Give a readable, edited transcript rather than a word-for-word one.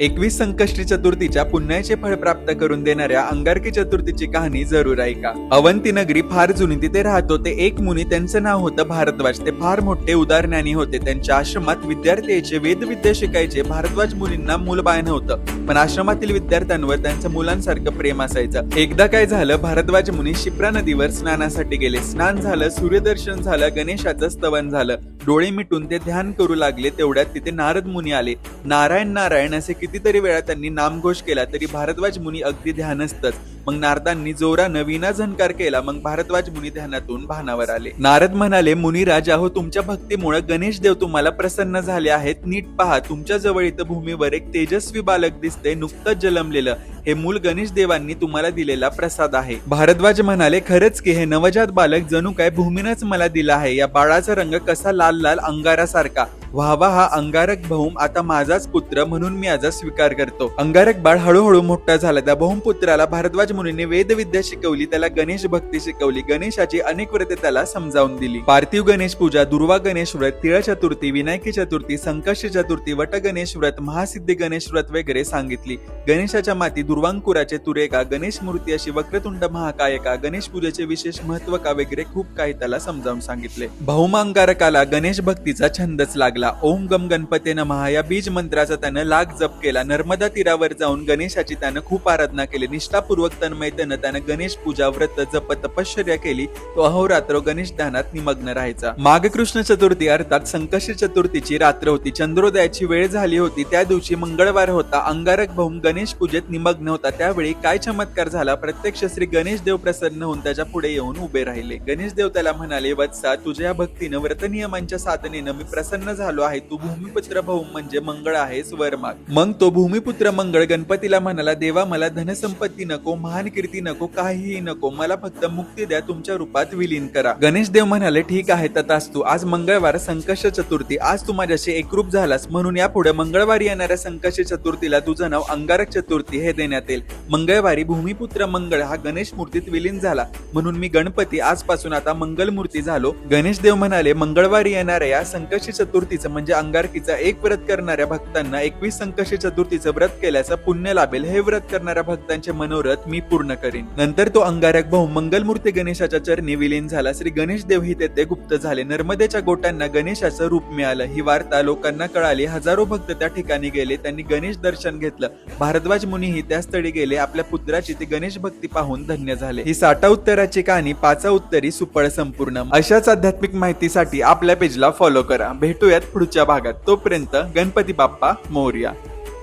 21 संकष्टी चतुर्थीच्या पुण्याचे फळ प्राप्त करून देणाऱ्या अंगारकी चतुर्थीची कहाणी जरूर ऐका. अवंती नगरी फार जुनी, तिथे राहत होते एक मुनी. त्यांचं नाव होतं भारद्वाज. ते फार मोठे उदार ज्ञानी होते. त्यांच्या आश्रमात विद्यार्थी यायचे, वेदविद्या शिकायचे. भारद्वाज मुनींना मूलबाळ नव्हतं, पण आश्रमातील विद्यार्थ्यांवर त्यांचं मुलांसारखं प्रेम असायचं. एकदा काय झालं, भारद्वाज मुनी शिप्रा नदीवर स्नानासाठी गेले. स्नान झालं, सूर्यदर्शन झालं, गणेशाचं स्तवन झालं. डोळे मिटून ते ध्यान करू लागले. तेवढ्यात तिथे नारद मुनी आले. नारायण नारायण असे कितीतरी वेळा त्यांनी नामघोष केला, तरी भारद्वाज मुनी अगदी ध्यानस्थच. मग नारदांनी जोरानं विना झणकार केला. मग भारद्वाज मुनी ध्यानातून भानावर आले. नारद म्हणाले, मुनिराज, अहो तुमच्या भक्तीमुळे गणेश देव तुम्हाला प्रसन्न झाले आहेत. नीट पहा, तुमच्या जवळ इथं भूमीवर एक तेजस्वी बालक दिसते, नुकतंच जन्मलेलं. हे मूल गणेश देवांनी तुम्हाला दिलेला प्रसाद आहे. भारद्वाज म्हणाले, खरंच की हे नवजात बालक जणू काय भूमीनच मला दिला आहे. या बाळाचा रंग कसा लाल लाल अंगारासारखा. व्हावा हा अंगारक भौम आता माझाच पुत्र, म्हणून मी याचा स्वीकार करतो. अंगारक बाळ हळूहळू मोठा झाला. त्या भौमपुत्राला भारद्वाज मुनीने वेदविद्या शिकवली, त्याला गणेश भक्ती शिकवली, गणेशाची अनेक व्रते त्याला समजावून दिली. पार्थिव गणेश पूजा, दुर्वा गणेश व्रत, तिळ चतुर्थी, विनायकी चतुर्थी, संकष्टी चतुर्थी, वट गणेश व्रत, महासिद्धी गणेश व्रत वगैरे सांगितली. गणेशाच्या माती दुर्वांकुराचे तुरेका, गणेश मूर्ती अशी वक्रतुंड महाकायका, गणेश पूजेचे विशेष महत्व का वगैरे खूप काही त्याला समजावून सांगितले. भौम अंगारकाला गणेश भक्तीचा छंदच लागला. ओम गम गणपते नमः या बीज मंत्राचा त्यानं लाख जप केला. नर्मदा तीरावर जाऊन गणेशाची त्यानं खूप आराधना केली. निष्ठापूर्वक तन्मयतेनं त्यानं गणेश पूजा, व्रत, जप, तपश्चर्या केली. तो अहोरात्र गणेश ध्यानात निमग्न राहायचा. माघ कृष्ण चतुर्थी अर्थात संकष्टी चतुर्थीची रात्र होती. चंद्रोदयाची वेळ झाली होती. त्या दिवशी मंगळवार होता. अंगारक भौम गणेश पूजेत निमग्न होता. त्यावेळी काय चमत्कार झाला, प्रत्यक्ष श्री गणेश देव प्रसन्न होऊन त्याच्या पुढे येऊन उभे राहिले. गणेश देव त्याला म्हणाले, वत्सा, तुझ्या भक्तीनं, व्रत नियमांच्या साधनेनं मी प्रसन्न झालो आहे. तू भूमिपुत्र भौम म्हणजे मंगळ आहेस, वर माग. मग तो भूमिपुत्र मंगळ गणपतीला म्हणाला, देवा, मला धनसंपत्ती नको, महान कीर्ती नको, काहीही नको, मला फक्त मुक्ती द्या, तुमच्या रूपात विलीन करा. गणेश देव म्हणाले, ठीक आहे, तथास्तु. आज मंगळवार संकष्ट चतुर्थी, आज तू माझ्याशी एकरूप झालास, म्हणून यापुढे मंगळवारी येणाऱ्या संकष्टी चतुर्थीला तुझं नाव अंगारक चतुर्थी हे देण्यात येईल. मंगळवारी भूमिपुत्र मंगळ हा गणेश मूर्तीत विलीन झाला, म्हणून मी गणपती आजपासून आता मंगल मूर्ती झालो. गणेश देव म्हणाले, मंगळवारी येणाऱ्या या संकष्टी चतुर्थीचं म्हणजे अंगारकीचा एक व्रत करणाऱ्या भक्तांना 21 संकष्टी चतुर्थीचं व्रत केल्याचं पुण्य लाभेल. हे व्रत करणाऱ्या भक्तांचे मनोरथ मी पूर्ण करीन. नंतर तो अंगारक भाऊ मंगलमूर्ती गणेशाच्या चरणी विलीन झाला. श्री गणेश देव ही तेथे गुप्त झाले. नर्मदेच्या गोटांना गणेशाचं रूप मिळालं. ही वार्ता लोकांना कळाली. हजारो भक्त त्या ठिकाणी गेले. त्यांनी गणेश दर्शन घेतलं. भारद्वाज मुनीही त्या स्थळी गेले. आपल्या पुत्राची ती गणेश भक्ती पाहून धन्य झाले. ही 60 उत्तराची कहाणी 5 उत्तरी सुपळ संपूर्ण. अशाच आध्यात्मिक माहितीसाठी आपल्या पेजला फॉलो करा. भेटूयात पुढच्या भागात. तोपर्यंत गणपती बाप्पा मोरया.